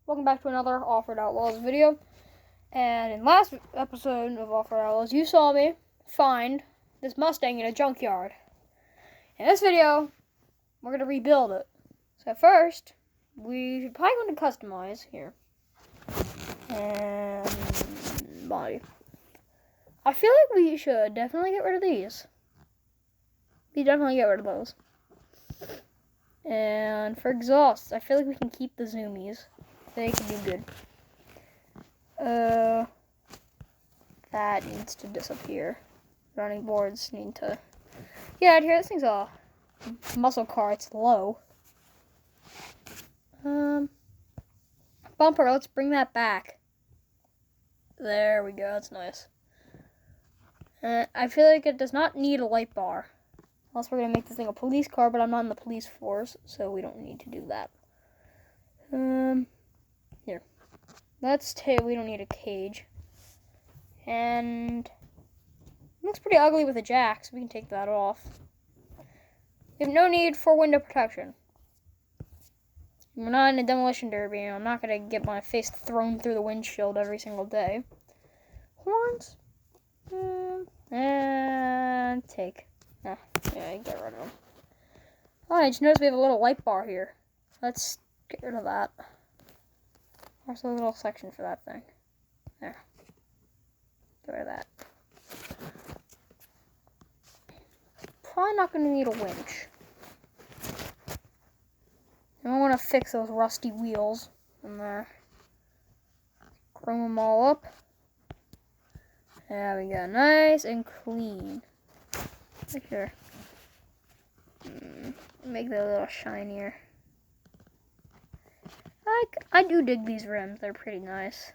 welcome back to another Off-Road Outlaws video. And in last episode of Off-Road Outlaws, you saw me find this Mustang in a junkyard. In this video, we're going to rebuild it. So first, we should probably want to customize here. And body. I feel like we should definitely get rid of these. We definitely get rid of those. And for exhausts, I feel like we can keep the zoomies. They can do good. That needs to disappear. Running boards need to get out of here. This thing's a muscle car. It's low. Bumper, let's bring that back. There we go. That's nice. I feel like it does not need a light bar. Unless we're going to make this thing a police car, but I'm not in the police force, so we don't need to do that. Here. Let's take, we don't need a cage. And it looks pretty ugly with a jack, so we can take that off. We have no need for window protection. We're not in a demolition derby, and I'm not going to get my face thrown through the windshield every single day. Horns. And take. Yeah, get rid of them. Oh, I just noticed we have a little light bar here. Let's get rid of that. There's a little section for that thing. There. Get rid of that. Probably not going to need a winch. And I want to fix those rusty wheels in there. Chrome them all up. There we go. Nice and clean. Right here. Make that a little shinier. I do dig these rims. They're pretty nice.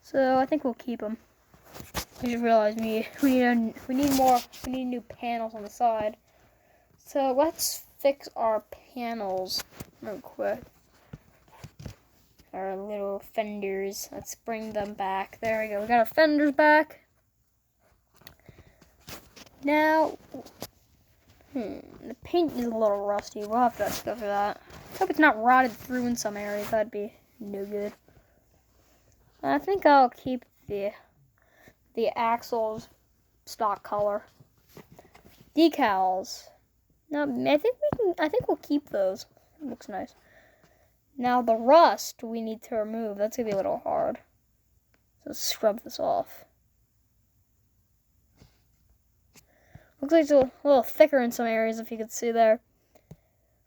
So I think we'll keep them. I just realized we need new panels on the side. So let's fix our panels real quick. Our little fenders. Let's bring them back. There we go. We got our fenders back. Now, the paint is a little rusty. We'll have to discover that. Hope it's not rotted through in some areas. That'd be no good. I think I'll keep the axles stock color. Decals. No, I think we'll keep those. It looks nice. Now the rust we need to remove. That's gonna be a little hard. So let's scrub this off. Looks like it's a little thicker in some areas, if you could see there.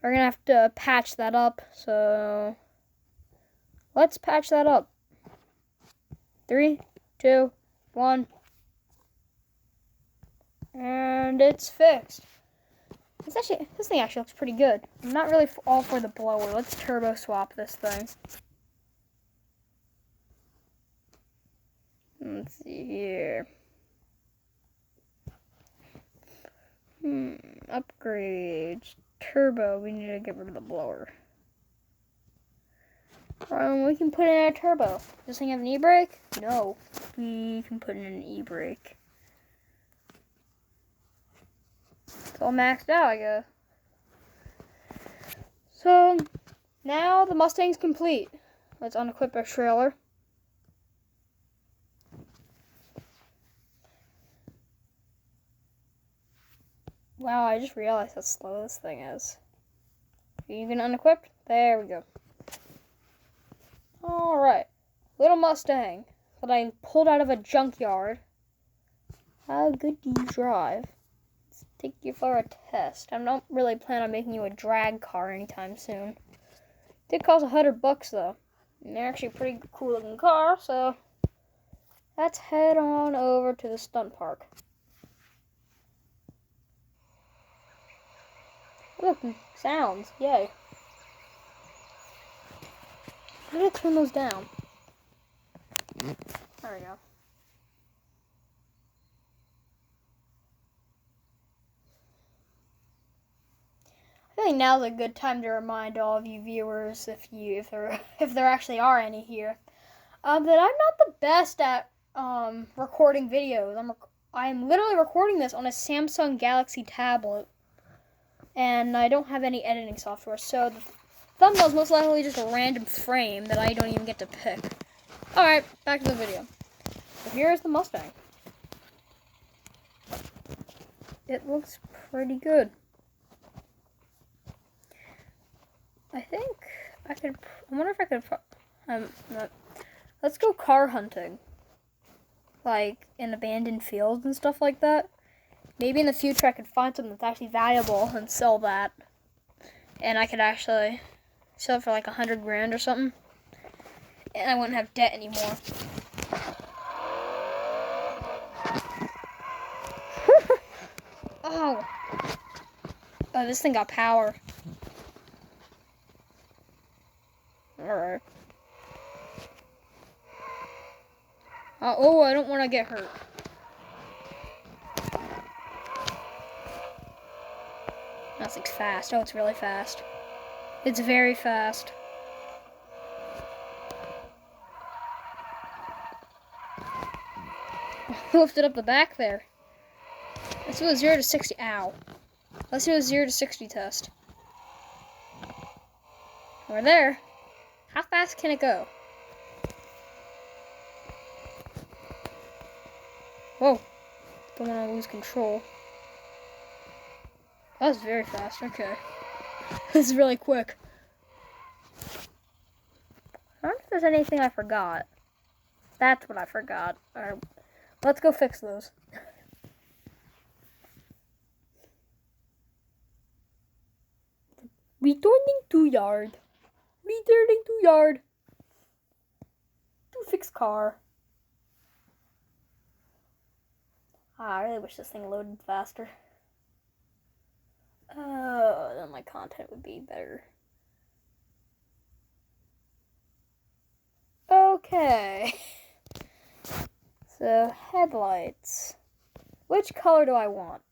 We're going to have to patch that up, so let's patch that up. 3, 2, 1. And it's fixed. This thing actually looks pretty good. I'm not really all for the blower. Let's turbo swap this thing. Let's see here. Upgrades. Turbo. We need to get rid of the blower. We can put in a turbo. Does this thing have an e-brake? No. We can put in an e-brake. It's all maxed out, I guess. So, now the Mustang's complete. Let's unequip our trailer. Wow, I just realized how slow this thing is. Even unequipped? There we go. Alright. Little Mustang that I pulled out of a junkyard. How good do you drive? Let's take you for a test. I don't really plan on making you a drag car anytime soon. Did cost $100 though. And they're actually a pretty cool looking car, so let's head on over to the stunt park. Look, sounds, yay. I'm gonna turn those down. There we go. I think now's a good time to remind all of you viewers, if there actually are any here, that I'm not the best at recording videos. I'm literally recording this on a Samsung Galaxy tablet. And I don't have any editing software, so the thumbnail's most likely just a random frame that I don't even get to pick. Alright, back to the video. So here's the Mustang. It looks pretty good. I think I could, I wonder if I could, let's go car hunting. Like, in abandoned fields and stuff like that. Maybe in the future I could find something that's actually valuable and sell that. And I could actually sell it for like 100 grand or something. And I wouldn't have debt anymore. Oh, this thing got power. Alright. Oh, I don't want to get hurt. That thing's fast. Oh, it's really fast. It's very fast. Lifted up the back there. Let's do a 0 to 60. Ow. Let's do a 0 to 60 test. We're there. How fast can it go? Whoa. Don't want to lose control. That was very fast. Okay. This is really quick. I don't know if there's anything I forgot. That's what I forgot. Alright. Let's go fix those. Returning to yard. Returning to yard. To fix car. I really wish this thing loaded faster. Then my content would be better. Okay. So, headlights. Which color do I want?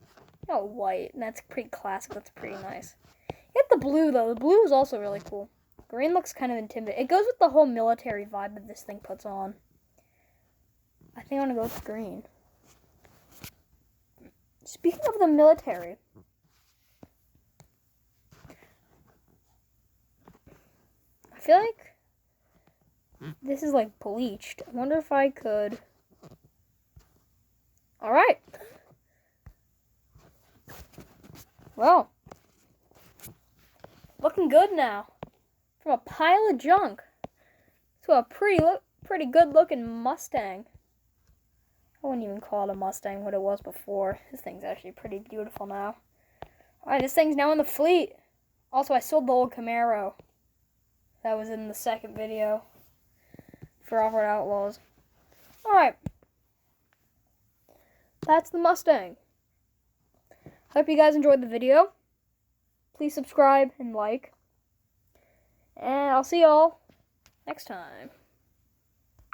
Oh, white. That's pretty classic. That's pretty nice. Get the blue, though. The blue is also really cool. Green looks kind of intimidating. It goes with the whole military vibe that this thing puts on. I think I want to go with green. Speaking of the military, I feel like this is like bleached. I wonder if I could. Alright. Well, looking good now. From a pile of junk to a pretty good looking Mustang. I wouldn't even call it a Mustang what it was before. This thing's actually pretty beautiful now. Alright, this thing's now in the fleet. Also, I sold the old Camaro. That was in the second video for Off-Road Outlaws. Alright. That's the Mustang. Hope you guys enjoyed the video. Please subscribe and like. And I'll see y'all next time.